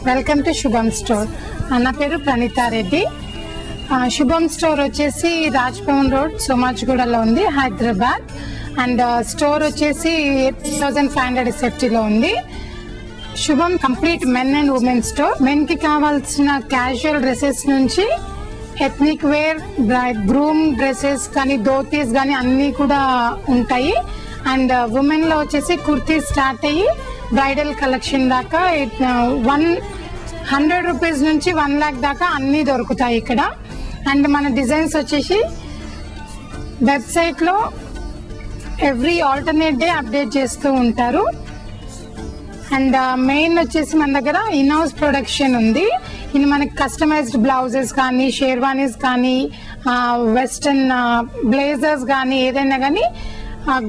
Welcome to శుభం store. నా పేరు ప్రణీతా రెడ్డి. శుభం స్టోర్ వచ్చేసి రాజ్భవన్ రోడ్ సోమాజిగూడలో ఉంది, హైదరాబాద్. అండ్ స్టోర్ వచ్చేసి 3500 SFTలో ఉంది. శుభం complete men and women store. Men కి కావాల్సిన క్యాజువల్ డ్రెస్సెస్ నుంచి ఎథ్నిక్ వేర్, గ్రూమ్ డ్రెస్సెస్ కానీ ధోతీస్ కానీ అన్నీ కూడా ఉంటాయి. అండ్ ఉమెన్ లో వచ్చేసి కుర్తీ స్టార్ట్ అయ్యి బ్రైడల్ కలెక్షన్ దాకా 100 రూపీస్ నుంచి 1 lakh దాకా అన్నీ దొరుకుతాయి ఇక్కడ. అండ్ మన డిజైన్స్ వచ్చేసి వెబ్సైట్ లో ఎవ్రీ ఆల్టర్నేట్ డే అప్డేట్ చేస్తూ ఉంటారు. అండ్ మెయిన్ వచ్చేసి మన దగ్గర ఇన్ హౌస్ ప్రొడక్షన్ ఉంది. ఇది మనకి కస్టమైజ్డ్ బ్లౌజెస్ కానీ, షేర్వానీస్ కానీ, వెస్టర్న్ బ్లేజర్స్ కానీ ఏదైనా కానీ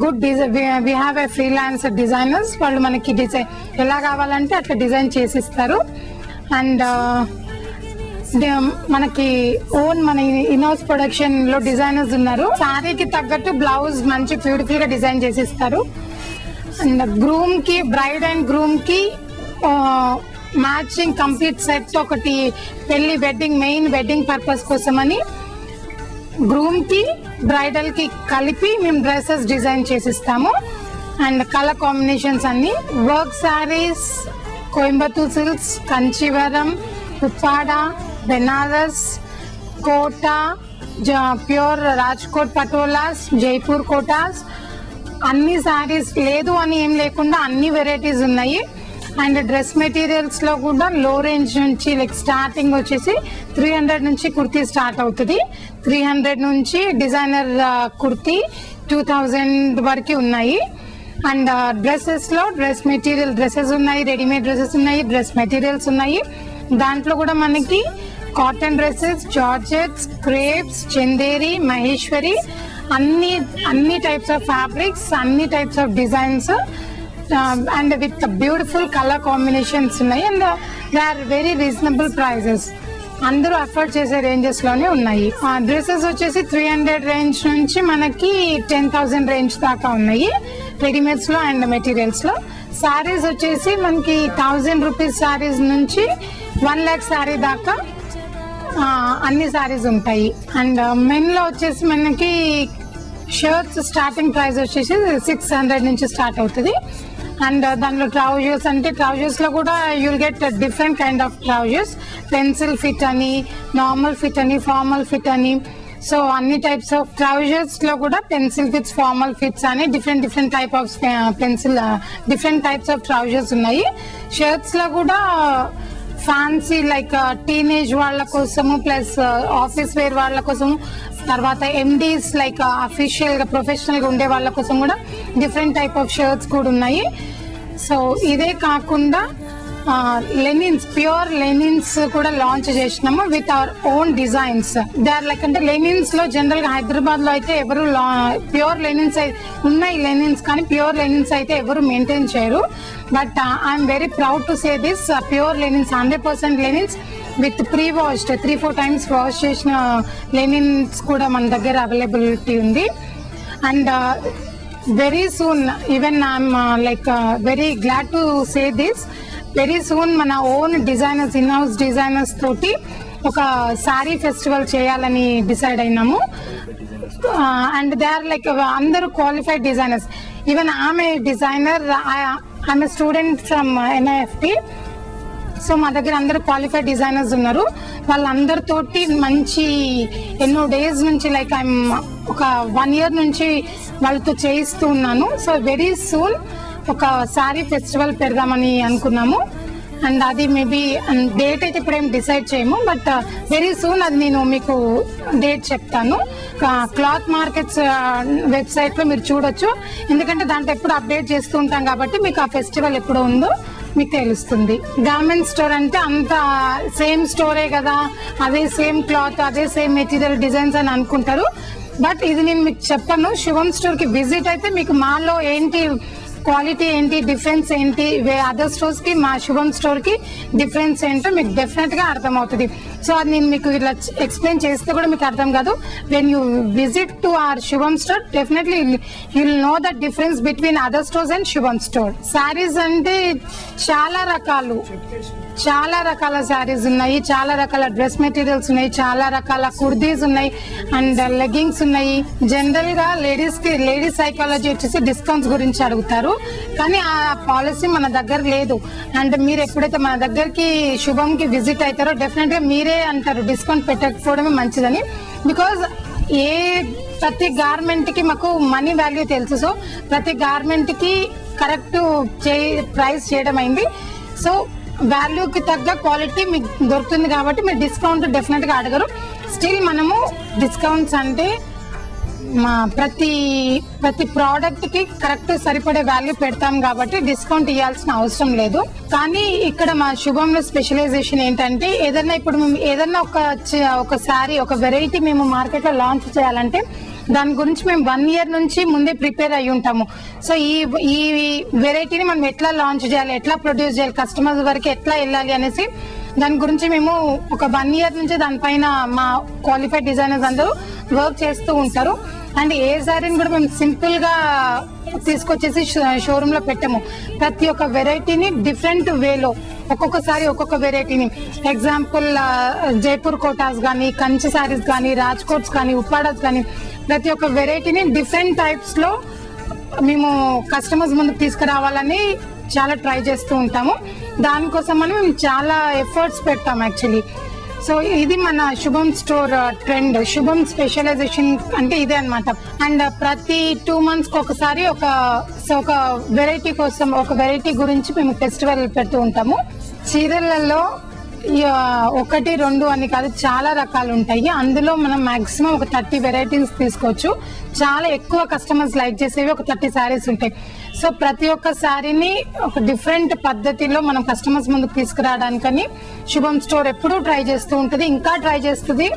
good design. We have a freelancer designers. వాళ్ళు మనకి డిజైన్ ఎలా కావాలంటే అట్లా డిజైన్ చేసిస్తారు. అండ్ మనకి ఓన్ మన ఇన్ హౌస్ ప్రొడక్షన్ లో డిజైనర్స్ ఉన్నారు. శారీకి తగ్గట్టు బ్లౌజ్ మంచి బ్యూటిఫుల్ గా డిజైన్ చేసిస్తారు. అండ్ గ్రూమ్ కి, బ్రైడ్ అండ్ గ్రూమ్ కి మ్యాచింగ్ కంప్లీట్ సెట్ ఒకటి పెళ్లి మెయిన్ వెడ్డింగ్ పర్పస్ కోసం అని గ్రూమ్ కి బ్రైడల్ కి కలిపి మేము డ్రెస్సెస్ డిజైన్ చేసిస్తాము. అండ్ కలర్ కాంబినేషన్స్ అన్ని work sarees, Coimbatore silks, Kanchivaram, Uppada, Banaras, Kota, pure Rajkot patolas, Jaipur Kotas, అన్ని శారీస్ లేదు అని ఏం లేకుండా అన్ని వెరైటీస్ ఉన్నాయి. అండ్ డ్రెస్ మెటీరియల్స్ లో కూడా లో రేంజ్ నుంచి లైక్ స్టార్టింగ్ వచ్చేసి 300 నుంచి కుర్తీ స్టార్ట్ అవుతుంది. 300 నుంచి డిజైనర్ కుర్తీ 2000 వరకు ఉన్నాయి. అండ్ డ్రెస్సెస్ లో డ్రెస్ మెటీరియల్ డ్రెస్సెస్ ఉన్నాయి, రెడీమేడ్ డ్రెస్సెస్ ఉన్నాయి, డ్రెస్ మెటీరియల్స్ ఉన్నాయి. దాంట్లో కూడా మనకి cotton dresses, georgettes, crepes, Chanderi, Maheshwari, అన్ని టైప్స్ ఆఫ్ ఫ్యాబ్రిక్స్, అన్ని types of designs and with beautiful colour combinations ఉన్నాయి. And they are very reasonable prices. అందరూ అఫోర్డ్ చేసే రేంజెస్ లోనే ఉన్నాయి. డ్రెస్సెస్ వచ్చేసి 300 రేంజ్ నుంచి మనకి 10,000 రేంజ్ దాకా ఉన్నాయి రెడీమేడ్స్ లో అండ్ మెటీరియల్స్ లో. శారీస్ వచ్చేసి మనకి 1000 రూపీస్ శారీస్ నుంచి 1 lakh శారీ దాకా అన్ని శారీస్ ఉంటాయి. అండ్ మెన్ లో వచ్చేసి మనకి షర్ట్స్ స్టార్టింగ్ ప్రైస్ వచ్చేసి 600 నుంచి స్టార్ట్ అవుతుంది. అండ్ దాంట్లో ట్రౌజర్స్ అంటే ట్రౌజర్స్ లో కూడా you'll get different kind of trousers. Pencil fit అని, నార్మల్ ఫిట్ అని, ఫార్మల్ ఫిట్ అని. సో అన్ని టైప్స్ ఆఫ్ ట్రౌజర్స్ లో కూడా పెన్సిల్ ఫిట్స్, ఫార్మల్ ఫిట్స్ అని different type of different types of trousers ఉన్నాయి. షర్ట్స్ లో కూడా ఫ్యాన్సీ లైక్ టీనేజ్ వాళ్ళ కోసము, ప్లస్ ఆఫీస్ వేర్ వాళ్ళ కోసం, తర్వాత ఎండీస్ లైక్ అఫీషియల్ గా ప్రొఫెషనల్ గా ఉండే వాళ్ళ కోసం కూడా డిఫరెంట్ టైప్ ఆఫ్ షర్ట్స్ కూడా ఉన్నాయి. సో ఇదే కాకుండా లెనిన్స్, ప్యూర్ లెనిన్స్ కూడా లాంచ్ చేసినాము with our own designs. They are like అంటే లెనిన్స్ లో జనరల్ గా హైదరాబాద్ లో అయితే ఎవరు ప్యూర్ లెనిన్స్ ఉన్నాయి లెనిన్స్, కానీ ప్యూర్ లెనిన్స్ అయితే ఎవరు మెయింటైన్ చేయరు. But I'm very proud to say this pure linens, 100% linens with pre washed 3-4 times wash చేసిన లెనిన్స్ కూడా మన దగ్గర అవైలబిలిటీ ఉంది. And very soon, even I'm like very glad to say this, very soon మన own designers, in house designers తోటి ఒక saree festival చేయాలని decide అయినాము. అండ్ దే ఆర్ లైక్ అందరూ క్వాలిఫైడ్ డిజైనర్స్. ఈవెన్ ఆమె డిజైనర్, ఆమె స్టూడెంట్ ఫ్రమ్ NIFT. సో మా దగ్గర అందరూ క్వాలిఫైడ్ డిజైనర్స్ ఉన్నారు. వాళ్ళందరితోటి మంచి ఎన్నో డేస్ నుంచి లైక్ ఐఎమ్ ఒక 1 year నుంచి వాళ్ళతో చేయిస్తూ ఉన్నాను. సో వెరీ సూన్ ఒక శారీ ఫెస్టివల్ పెడదామని అనుకున్నాము. అండ్ అది మేబీ డేట్ అయితే ఇప్పుడేం డిసైడ్ చేయము, బట్ వెరీ సూన్ అది నేను మీకు డేట్ చెప్తాను. క్లాత్ మార్కెట్స్ వెబ్సైట్ లో మీరు చూడొచ్చు, ఎందుకంటే దాంట్లో ఎప్పుడు అప్డేట్ చేస్తూ ఉంటాం కాబట్టి మీకు ఆ ఫెస్టివల్ ఎప్పుడు ఉందో మీకు తెలుస్తుంది. గార్మెంట్ స్టోర్ అంటే అంత సేమ్ స్టోరే కదా, అదే సేమ్ క్లాత్, అదే సేమ్ మెటీరియల్, డిజైన్స్ అని అనుకుంటారు. బట్ ఇది నేను మీకు చెప్పను. శుభం స్టోర్ కి విజిట్ అయితే మీకు మాలో ఏంటి క్వాలిటీ ఏంటి, డిఫరెన్స్ ఏంటి, అదర్ స్టోర్స్ కి మా శుభం స్టోర్ కి డిఫరెన్స్ ఏంటో మీకు డెఫినెట్ గా అర్థమవుతుంది. సో అది నేను మీకు ఇలా ఎక్స్ప్లెయిన్ చేస్తే కూడా మీకు అర్థం కాదు. When you visit to our Shubham store definitely you will know the difference between other stores and Shubham store. Sarees అంటే చాలా రకాలు, చాలా రకాల శారీస్ ఉన్నాయి, చాలా రకాల డ్రెస్ మెటీరియల్స్ ఉన్నాయి, చాలా రకాల కుర్దీస్ ఉన్నాయి అండ్ లెగ్గింగ్స్ ఉన్నాయి. జనరల్ గా లేడీస్ సైకాలజీ వచ్చేసి డిస్కౌంట్స్ గురించి అడుగుతారు, కానీ ఆ పాలసీ మన దగ్గర లేదు. అండ్ మీరు ఎప్పుడైతే మన దగ్గరికి శుభంకి విజిట్ అవుతారో డెఫినెట్ గా మీరే అంటారు డిస్కౌంట్ పెట్టకపోవడమే మంచిదని. బికాజ్ ప్రతి గార్మెంట్ కి మాకు మనీ వాల్యూ తెలుసు. సో ప్రతి గార్మెంట్ కి కరెక్ట్ ప్రైస్ చేయడం అయింది. సో వాల్యూకి తగ్గ క్వాలిటీ మీకు దొరుకుతుంది కాబట్టి మీరు డిస్కౌంట్ డెఫినెట్ గా అడగరు. స్టిల్ మనము డిస్కౌంట్స్ అంటే మా ప్రతి ప్రోడక్ట్ కి కరెక్ట్ సరిపడే వాల్యూ పెడతాం కాబట్టి డిస్కౌంట్ ఇవ్వాల్సిన అవసరం లేదు. కానీ ఇక్కడ మా శుభంలో స్పెషలైజేషన్ ఏంటంటే ఏదన్నా ఇప్పుడు మేము ఏదన్నా ఒక సారీ ఒక వెరైటీ మేము మార్కెట్ లో లాంచ్ చేయాలంటే దాని గురించి మేము 1 year నుంచి ముందే ప్రిపేర్ అయి ఉంటాము. సో ఈ వెరైటీని మనం ఎట్లా లాంచ్ చేయాలి, ఎట్లా ప్రొడ్యూస్ చేయాలి, కస్టమర్స్ వరకు ఎట్లా వెళ్ళాలి అనేసి దాని గురించి మేము ఒక 1 year నుంచి దానిపైన మా క్వాలిఫైడ్ డిజైనర్స్ అందరూ వర్క్ చేస్తూ ఉంటారు. అండ్ ఏ సారీని కూడా మేము సింపుల్ గా తీసుకొచ్చేసి షోరూమ్ లో పెట్టాము. ప్రతి ఒక్క వెరైటీని డిఫరెంట్ వేలో ఒక్కొక్కసారి ఒక్కొక్క వెరైటీని, ఎగ్జాంపుల్ జైపూర్ కోటాస్ కానీ, కంచి సారీస్ కానీ, రాజ్కోట్స్ కానీ, ఉప్పాడాస్ కానీ ప్రతి ఒక్క వెరైటీని డిఫరెంట్ టైప్స్ లో మేము కస్టమర్స్ ముందుకు తీసుకురావాలని చాలా ట్రై చేస్తూ ఉంటాము. దానికోసం మనం మేము చాలా ఎఫర్ట్స్ పెడతాం యాక్చువల్లీ. సో ఇది మన శుభం స్టోర్ ట్రెండ్. శుభం స్పెషలైజేషన్ అంటే ఇదే అన్నమాట. అండ్ ప్రతి 2 months ఒకసారి ఒక వెరైటీ కోసం ఒక వెరైటీ గురించి మేము ఫెస్టివల్ పెడుతూ ఉంటాము. చీరలలో 1, 2 అని కాదు, చాలా రకాలు ఉంటాయి. అందులో మనం మాక్సిమం ఒక 30 వెరైటీస్ తీసుకోవచ్చు. చాలా ఎక్కువ కస్టమర్స్ లైక్ చేసేవి ఒక 30 శారీస్ ఉంటాయి. సో ప్రతి ఒక్క శారీని ఒక డిఫరెంట్ పద్ధతిలో మనం కస్టమర్స్ ముందుకు తీసుకురావడానికని శుభం స్టోర్ ఎప్పుడూ ట్రై చేస్తూ ఉంటుంది, ఇంకా ట్రై చేస్తుంది.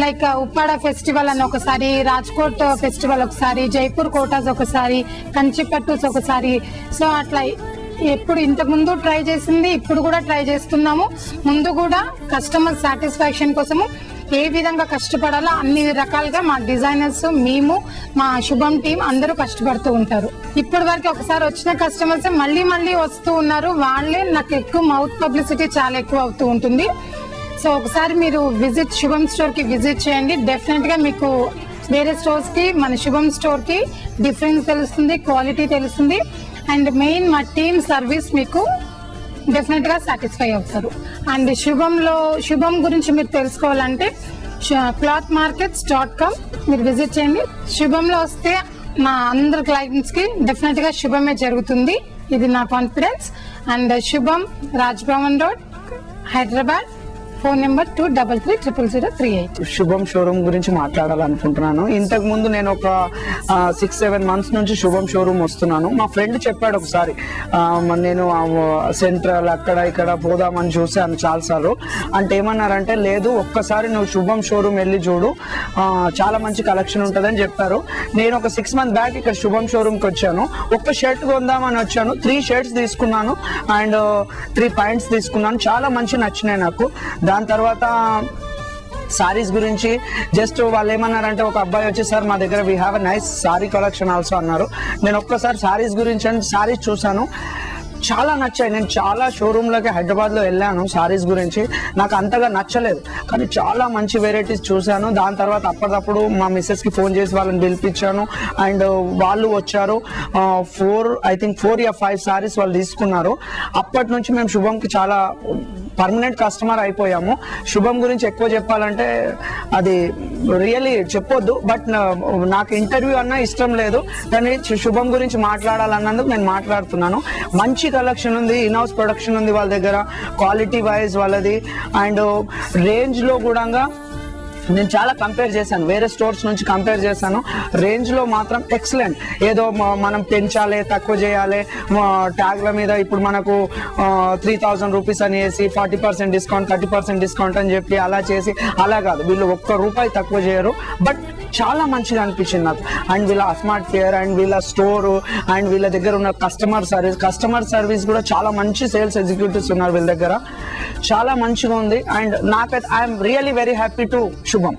లైక్ ఉప్పాడ ఫెస్టివల్ అని ఒకసారి, రాజ్కోట్ ఫెస్టివల్ ఒకసారి, జైపూర్ కోటాస్ ఒకసారి, కంచిపట్టుస్ ఒకసారి. సో అట్లా ఎప్పుడు ఇంతకు ముందు ట్రై చేసింది, ఇప్పుడు కూడా ట్రై చేస్తున్నాము. ముందు కూడా కస్టమర్ సాటిస్ఫాక్షన్ కోసము ఏ విధంగా కష్టపడాలో అన్ని రకాలుగా మా డిజైనర్స్, మేము, మా శుభం టీం అందరూ కష్టపడుతూ ఉంటారు. ఇప్పటి వరకు ఒకసారి వచ్చిన కస్టమర్స్ మళ్ళీ వస్తూ ఉన్నారు. వాళ్ళే నాకు ఎక్కువ మౌత్ పబ్లిసిటీ చాలా ఎక్కువ అవుతూ ఉంటుంది. సో ఒకసారి మీరు శుభం స్టోర్ కి విజిట్ చేయండి. డెఫినెట్ గా మీకు వేరే స్టోర్స్ కి మన శుభం స్టోర్ కి డిఫరెన్స్ తెలుస్తుంది, క్వాలిటీ తెలుస్తుంది. అండ్ మెయిన్ మా టీమ్ సర్వీస్ మీకు డెఫినెట్ గా సాటిస్ఫై అవుతారు. అండ్ శుభం గురించి మీరు తెలుసుకోవాలంటే clothmarkets.com మీరు విజిట్ చేయండి. శుభంలో వస్తే మా అందరు క్లయింట్స్ కి డెఫినెట్ గా శుభమే జరుగుతుంది, ఇది నా confidence. And Shubham, Raj Bhavan road, Hyderabad. Phone number 23300338. Shubham showroom గురించి మాట్లాడాలనుకుంటున్నాను. ఇంతకు ముందు నేను ఒక 6-7 months నుంచి శుభం షోరూమ్ వస్తున్నాను. మా ఫ్రెండ్ చెప్పాడు ఒకసారి, నేను సెంట్రల్ అక్కడ ఇక్కడ పోదామని చూసాను చాలాసార్లు. అంటే ఏమన్నారంటే, లేదు ఒక్కసారి నువ్వు శుభం షోరూమ్ వెళ్ళి చూడు, చాలా మంచి కలెక్షన్ ఉంటుందని చెప్పారు. నేను ఒక 6 months బ్యాక్ ఇక్కడ శుభం షోరూమ్కి వచ్చాను. ఒక్క షర్ట్ కొందామని వచ్చాను, 3 shirts తీసుకున్నాను అండ్ 3 pants తీసుకున్నాను. చాలా మంచి నచ్చినాయి నాకు. దాని తర్వాత సారీస్ గురించి జస్ట్ వాళ్ళు ఏమన్నారంటే, ఒక అబ్బాయి వచ్చి, సార్ మా దగ్గర we have a nice sorry collection also అన్నారు. నేను ఒక్కసారి సారీస్ గురించి సారీస్ చూసాను, చాలా నచ్చాయి. నేను చాలా షోరూమ్లకి హైదరాబాద్లో వెళ్ళాను, సారీస్ గురించి నాకు అంతగా నచ్చలేదు, కానీ చాలా మంచి వెరైటీస్ చూశాను. దాని తర్వాత అప్పటికప్పుడు మా మిస్సెస్కి ఫోన్ చేసి వాళ్ళని పిలిపించాను అండ్ వాళ్ళు వచ్చారు. 4 or 5 సారీస్ వాళ్ళు తీసుకున్నారు. అప్పటి నుంచి మేము శుభంకి చాలా పర్మనెంట్ కస్టమర్ అయిపోయాము. శుభం గురించి ఎక్కువ చెప్పాలంటే అది రియల్లీ చెప్పొద్దు, బట్ నాకు ఇంటర్వ్యూ అన్నా ఇష్టం లేదు, కానీ శుభం గురించి మాట్లాడాలన్నందుకు నేను మాట్లాడుతున్నాను. మంచి కలెక్షన్ ఉంది, ఇన్ హౌస్ ప్రొడక్షన్ ఉంది వాళ్ళ దగ్గర, క్వాలిటీ వైజ్ వాళ్ళది. అండ్ రేంజ్ లో కూడా నేను చాలా కంపేర్ చేశాను, వేరే స్టోర్స్ నుంచి కంపేర్ చేశాను. రేంజ్ లో మాత్రం ఎక్సలెంట్. ఏదో మనం పెంచాలి, తక్కువ చేయాలి, ట్యాగ్ల మీద ఇప్పుడు మనకు 3000 రూపీస్ అని వేసి 40% డిస్కౌంట్, 30% డిస్కౌంట్ అని చెప్పి అలా చేసి, అలా కాదు, వీళ్ళు ₹1 తక్కువ చేయరు. బట్ చాలా మంచిగా అనిపించింది నాకు. అండ్ వీళ్ళ స్మార్ట్ ఫేర్ అండ్ వీళ్ళ స్టోర్ అండ్ వీళ్ళ దగ్గర ఉన్న కస్టమర్ సర్వీస్ కూడా చాలా మంచి సేల్స్ ఎగ్జిక్యూటివ్స్ ఉన్నారు వీళ్ళ దగ్గర, చాలా మంచిగా ఉంది. అండ్ నాకైతే I'm really very happy to శుభం.